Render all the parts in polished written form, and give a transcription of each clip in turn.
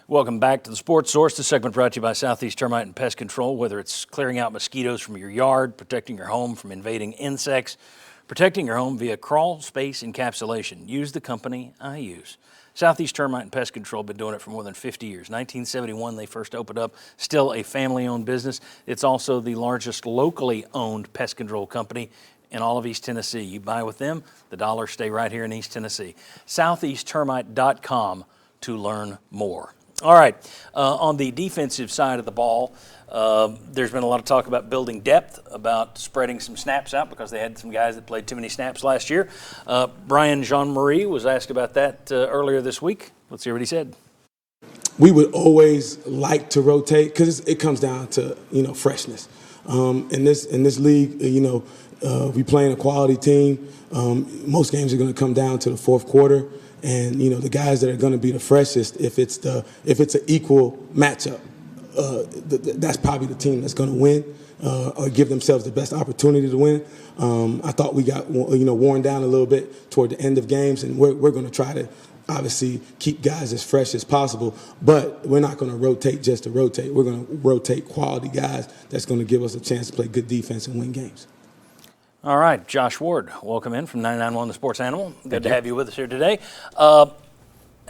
Welcome back to the Sports Source. This segment brought to you by Southeast Termite and Pest Control. Whether it's clearing out mosquitoes from your yard, protecting your home from invading insects, protecting your home via crawl space encapsulation, use the company I use. Southeast Termite and Pest Control, been doing it for more than 50 years. 1971, they first opened up, still a family-owned business. It's also the largest locally owned pest control company in all of East Tennessee. You buy with them, the dollars stay right here in East Tennessee. SoutheastTermite.com to learn more. All right, on the defensive side of the ball, there's been a lot of talk about building depth, about spreading some snaps out because they had some guys that played too many snaps last year. Brian Jean-Marie was asked about that earlier this week. Let's hear what he said. We would always like to rotate because it comes down to, freshness. In this league, we playing a quality team. Most games are going to come down to the fourth quarter. And the guys that are going to be the freshest, if it's an equal matchup, that's probably the team that's going to win or give themselves the best opportunity to win. I thought we got worn down a little bit toward the end of games, and we're going to try to obviously keep guys as fresh as possible. But we're not going to rotate just to rotate. We're going to rotate quality guys that's going to give us a chance to play good defense and win games. All right, Josh Ward, welcome in from 99.1 The Sports Animal. Good to have you with us here today. How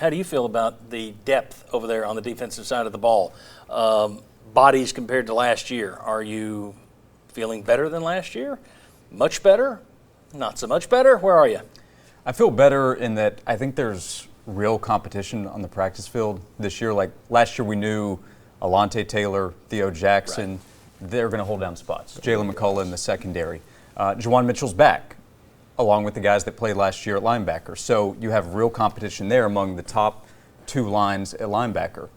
do you feel about the depth over there on the defensive side of the ball? Bodies compared to last year, are you feeling better than last year? Much better? Not so much better? Where are you? I feel better in that I think there's real competition on the practice field this year. Like last year we knew Alontae Taylor, Theo Jackson, they're going to hold down spots. Jalen McCullough in the secondary. Juwan Mitchell's back, along with the guys that played last year at linebacker. So you have real competition there among the top two lines at linebacker.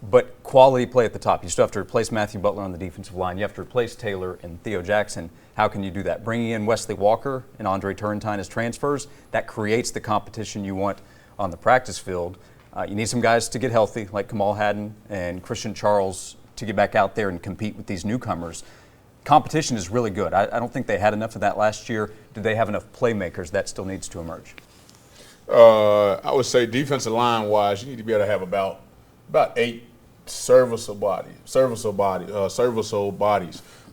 But quality play at the top. You still have to replace Matthew Butler on the defensive line. You have to replace Taylor and Theo Jackson. How can you do that? Bringing in Wesley Walker and Andre Turrentine as transfers, that creates the competition you want on the practice field. You need some guys to get healthy, like Kamal Haddon and Christian Charles, to get back out there and compete with these newcomers. Competition is really good. I don't think they had enough of that last year. Did they have enough playmakers? That still needs to emerge. I would say defensive line-wise, you need to be able to have about 8 serviceable bodies.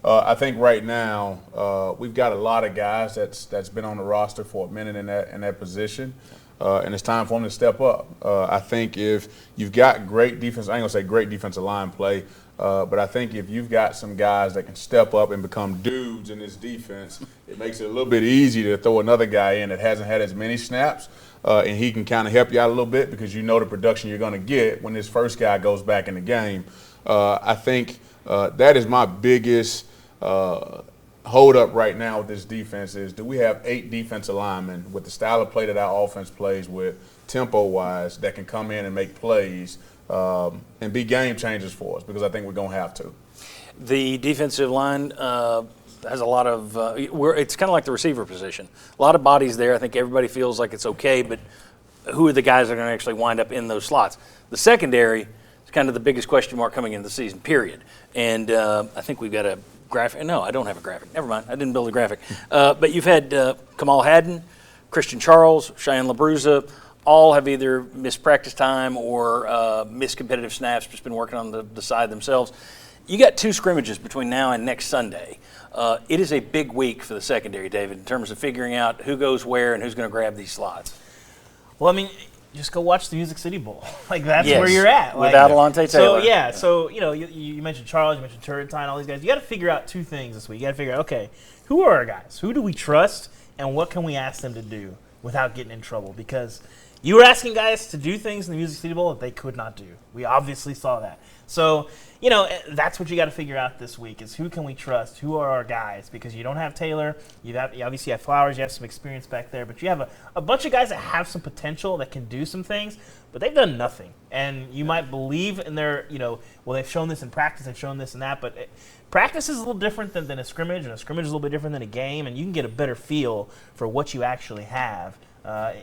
I think right now we've got a lot of guys that's been on the roster for a minute in that position, and it's time for them to step up. I think if you've got great defense, I ain't gonna say great defensive line play. But I think if you've got some guys that can step up and become dudes in this defense, it makes it a little bit easier to throw another guy in that hasn't had as many snaps, and he can kind of help you out a little bit because you know the production you're going to get when this first guy goes back in the game. I think that is my biggest hold up right now with this defense is, do we have 8 defensive linemen with the style of play that our offense plays with, tempo-wise, that can come in and make plays and be game changers for us, because I think we're going to have to. The defensive line has a lot of it's kind of like the receiver position. A lot of bodies there. I think everybody feels like it's okay, but who are the guys that are going to actually wind up in those slots? The secondary is kind of the biggest question mark coming into the season, period. And I think we've got a graphic. No, I don't have a graphic. Never mind. I didn't build a graphic. But you've had Kamal Haddon, Christian Charles, Cheyenne LaBruza, all have either missed practice time or missed competitive snaps, just been working on the side themselves. You got 2 scrimmages between now and next Sunday. It is a big week for the secondary, David, in terms of figuring out who goes where and who's going to grab these slots. Well, I mean, just go watch the Music City Bowl. Like, that's where you're at. Without Alontae Taylor. So, you mentioned Charles, you mentioned Turrentine, all these guys. You got to figure out 2 things this week. You got to figure out, okay, who are our guys? Who do we trust, and what can we ask them to do without getting in trouble? Because you were asking guys to do things in the Music City Bowl that they could not do. We obviously saw that. So, that's what you got to figure out this week is who can we trust? Who are our guys? Because you don't have Taylor. You obviously have Flowers. You have some experience back there. But you have a bunch of guys that have some potential that can do some things, but they've done nothing. And you might believe in their, they've shown this in practice, they've shown this and that, but practice is a little different than a scrimmage, and a scrimmage is a little bit different than a game, and you can get a better feel for what you actually have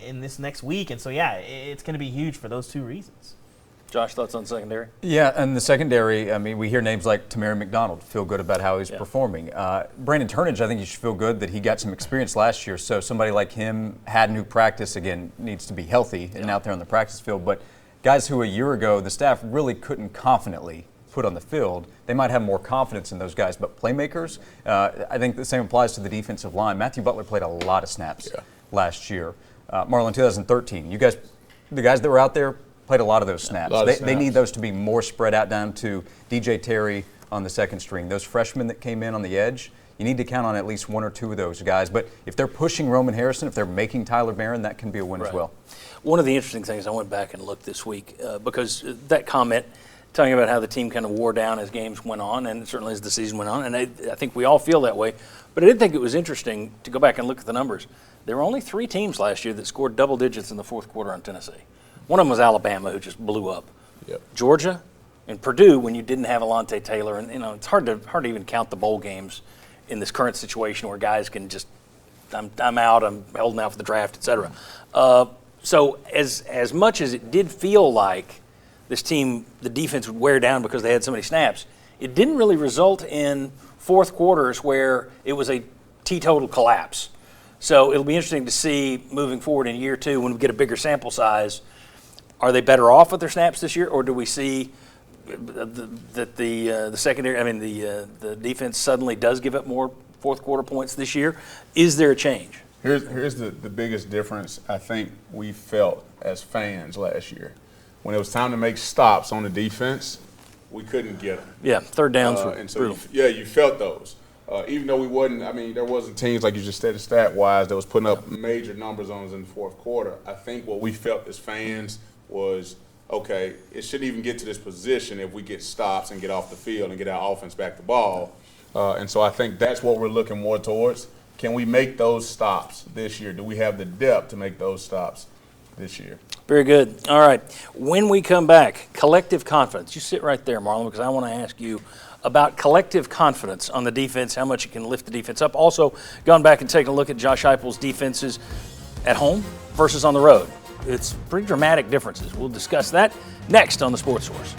in this next week. And so, it's going to be huge for those 2 reasons. Josh, thoughts on secondary? Yeah, and the secondary, I mean, we hear names like Tamari McDonald, feel good about how he's performing. Brandon Turnage, I think you should feel good that he got some experience last year. So somebody like him, Haddon, who practice, again, needs to be healthy and out there on the practice field. But guys who a year ago the staff really couldn't confidently put on the field. They might have more confidence in those guys, but playmakers, I think the same applies to the defensive line. Matthew Butler played a lot of snaps last year. Marlon, 2013, you guys, the guys that were out there played a lot of those snaps. They need those to be more spread out down to DJ Terry on the second string. Those freshmen that came in on the edge, you need to count on at least one or two of those guys. But if they're pushing Roman Harrison, if they're making Tyler Barron, that can be a win as well. One of the interesting things, I went back and looked this week because that comment talking about how the team kind of wore down as games went on, and certainly as the season went on, and I think we all feel that way. But I did think it was interesting to go back and look at the numbers. There were only 3 teams last year that scored double digits in the fourth quarter on Tennessee. One of them was Alabama, who just blew up. Georgia and Purdue, when you didn't have Alontae Taylor, and it's hard to even count the bowl games in this current situation where guys can just, I'm out, I'm holding out for the draft, et cetera. So as much as it did feel like this team, the defense would wear down because they had so many snaps, it didn't really result in fourth quarters where it was a teetotal collapse. So it'll be interesting to see moving forward in year 2 when we get a bigger sample size. Are they better off with their snaps this year, or do we see that the secondary, the defense suddenly does give up more fourth quarter points this year? Is there a change? Here's the biggest difference I think we felt as fans last year. When it was time to make stops on the defense, we couldn't get them. Yeah, third downs were and so brutal. you felt those. Even though we wasn't, there wasn't teams like you just said stat-wise that was putting up major numbers on us in the fourth quarter. I think what we felt as fans was, okay, it shouldn't even get to this position if we get stops and get off the field and get our offense back the ball. And so I think that's what we're looking more towards. Can we make those stops this year? Do we have the depth to make those stops this year? Very good. All right. When we come back, collective confidence. You sit right there, Marlon, because I want to ask you about collective confidence on the defense, how much it can lift the defense up. Also, gone back and taken a look at Josh Heupel's defenses at home versus on the road. It's pretty dramatic differences. We'll discuss that next on the Sports Source.